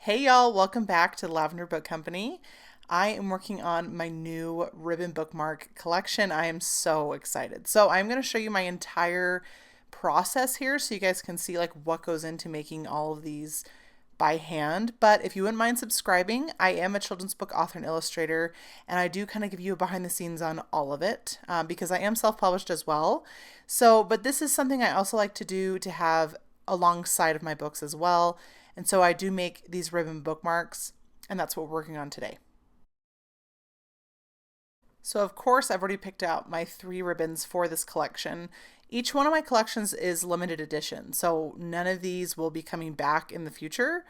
Hey y'all, welcome back to the Lavender Book Company. I am working on my new ribbon bookmark collection. I am so excited. So I'm going to show you my entire process here so you guys can see like what goes into making all of these by hand. But if you wouldn't mind subscribing, I am a children's book author and illustrator, and I do kind of give you a behind the scenes on all of it because I am self-published as well. But this is something I also like to do to have alongside of my books as well. And so I do make these ribbon bookmarks, and that's what we're working on today. So of course I've already picked out my 3 ribbons for this collection. Each one of my collections is limited edition, so none of these will be coming back in the future.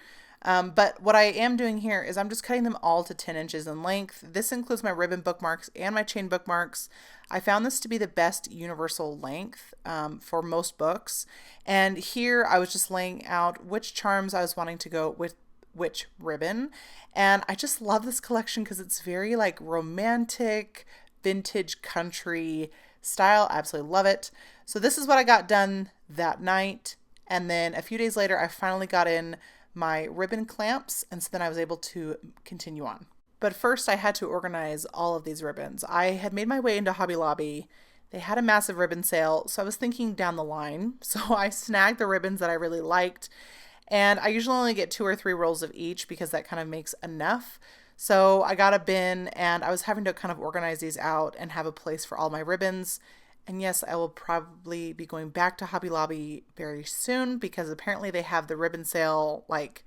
But what I am doing here is I'm just cutting them all to 10 inches in length. This includes my ribbon bookmarks and my chain bookmarks. I found this to be the best universal length for most books. And here I was just laying out which charms I was wanting to go with which ribbon. And I just love this collection because it's very like romantic, vintage country style. I absolutely love it. So this is what I got done that night. And then a few days later, I finally got in my ribbon clamps, and so then I was able to continue on. But first, I had to organize all of these ribbons. I had made my way into Hobby Lobby. They had a massive ribbon sale, so I was thinking down the line. So I snagged the ribbons that I really liked, and I usually only get 2 or 3 rolls of each because that kind of makes enough. So I got a bin, and I was having to kind of organize these out and have a place for all my ribbons. And yes, I will probably be going back to Hobby Lobby very soon because apparently they have the ribbon sale like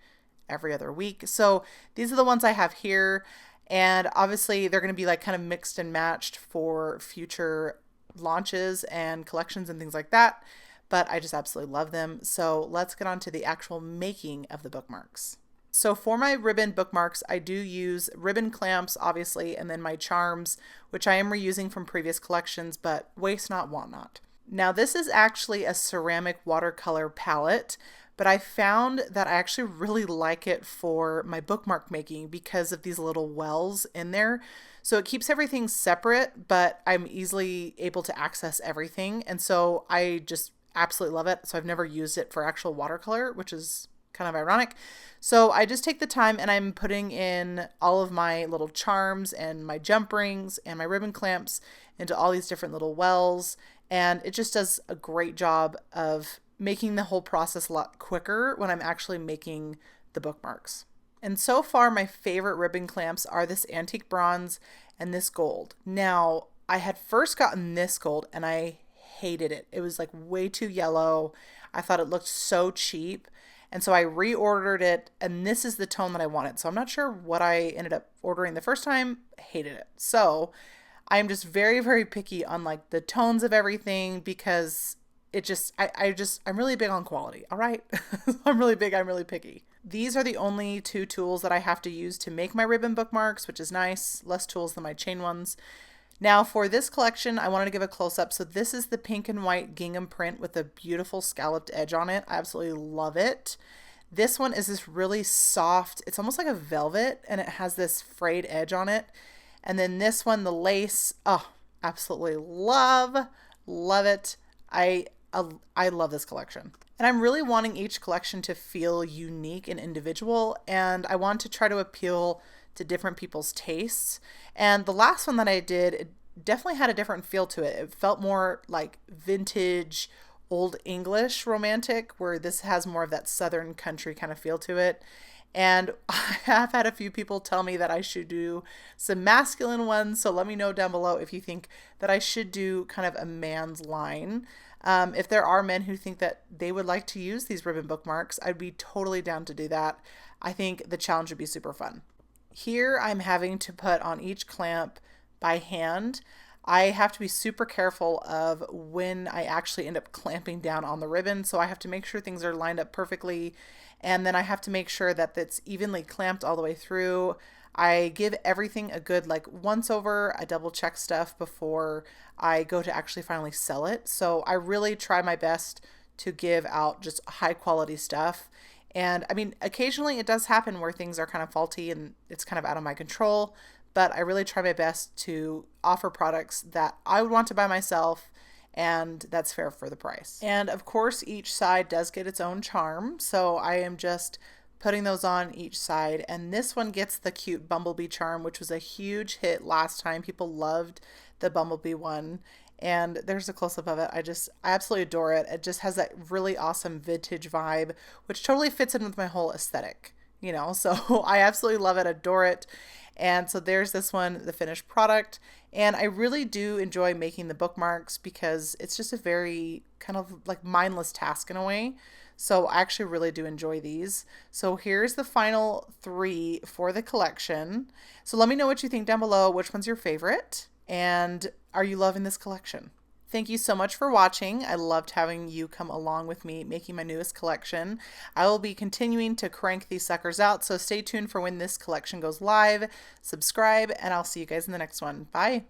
every other week. So these are the ones I have here. And obviously they're going to be like kind of mixed and matched for future launches and collections and things like that. But I just absolutely love them. So let's get on to the actual making of the bookmarks. So for my ribbon bookmarks, I do use ribbon clamps, obviously, and then my charms, which I am reusing from previous collections, but waste not, want not. Now this is actually a ceramic watercolor palette, but I found that I actually really like it for my bookmark making because of these little wells in there. So it keeps everything separate, but I'm easily able to access everything. And so I just absolutely love it. So I've never used it for actual watercolor, which is kind of ironic. So I just take the time and I'm putting in all of my little charms and my jump rings and my ribbon clamps into all these different little wells. And it just does a great job of making the whole process a lot quicker when I'm actually making the bookmarks. And so far, my favorite ribbon clamps are this antique bronze and this gold. Now, I had first gotten this gold and I hated it. It was like way too yellow. I thought it looked so cheap. And so I reordered it, and this is the tone that I wanted. So I'm not sure what I ended up ordering the first time. Hated it. So I'm just very, very picky on like the tones of everything because it just, I'm really big on quality. All right. I'm really picky. These are the only 2 tools that I have to use to make my ribbon bookmarks, which is nice. Less tools than my chain ones. Now for this collection, I wanted to give a close-up. So this is the pink and white gingham print with a beautiful scalloped edge on it. I absolutely love it. This one is this really soft, it's almost like a velvet, and it has this frayed edge on it. And then this one, the lace, oh, absolutely love it. I love this collection. And I'm really wanting each collection to feel unique and individual, and I want to try to appeal to different people's tastes. And the last one that I did, it definitely had a different feel to it. It felt more like vintage, old English romantic, where this has more of that southern country kind of feel to it. And I have had a few people tell me that I should do some masculine ones. So let me know down below if you think that I should do kind of a man's line. If there are men who think that they would like to use these ribbon bookmarks, I'd be totally down to do that. I think the challenge would be super fun. Here I'm having to put on each clamp by hand. I have to be super careful of when I actually end up clamping down on the ribbon. So I have to make sure things are lined up perfectly. And then I have to make sure that it's evenly clamped all the way through. I give everything a good like once over. I double check stuff before I go to actually finally sell it. So I really try my best to give out just high quality stuff. And I mean, occasionally it does happen where things are kind of faulty and it's kind of out of my control, but I really try my best to offer products that I would want to buy myself and that's fair for the price. And of course, each side does get its own charm. So I am just putting those on each side. And this one gets the cute bumblebee charm, which was a huge hit last time. People loved the bumblebee one. And there's a close-up of it. I absolutely adore it. It just has that really awesome vintage vibe, which totally fits in with my whole aesthetic, you know? So I absolutely love it, adore it. And so there's this one, the finished product. And I really do enjoy making the bookmarks because it's just a very kind of like mindless task in a way. So I actually really do enjoy these. So here's the final 3 for the collection. So let me know what you think down below. Which one's your favorite? And are you loving this collection? Thank you so much for watching. I loved having you come along with me making my newest collection. I will be continuing to crank these suckers out, so stay tuned for when this collection goes live. Subscribe, and I'll see you guys in the next one. Bye.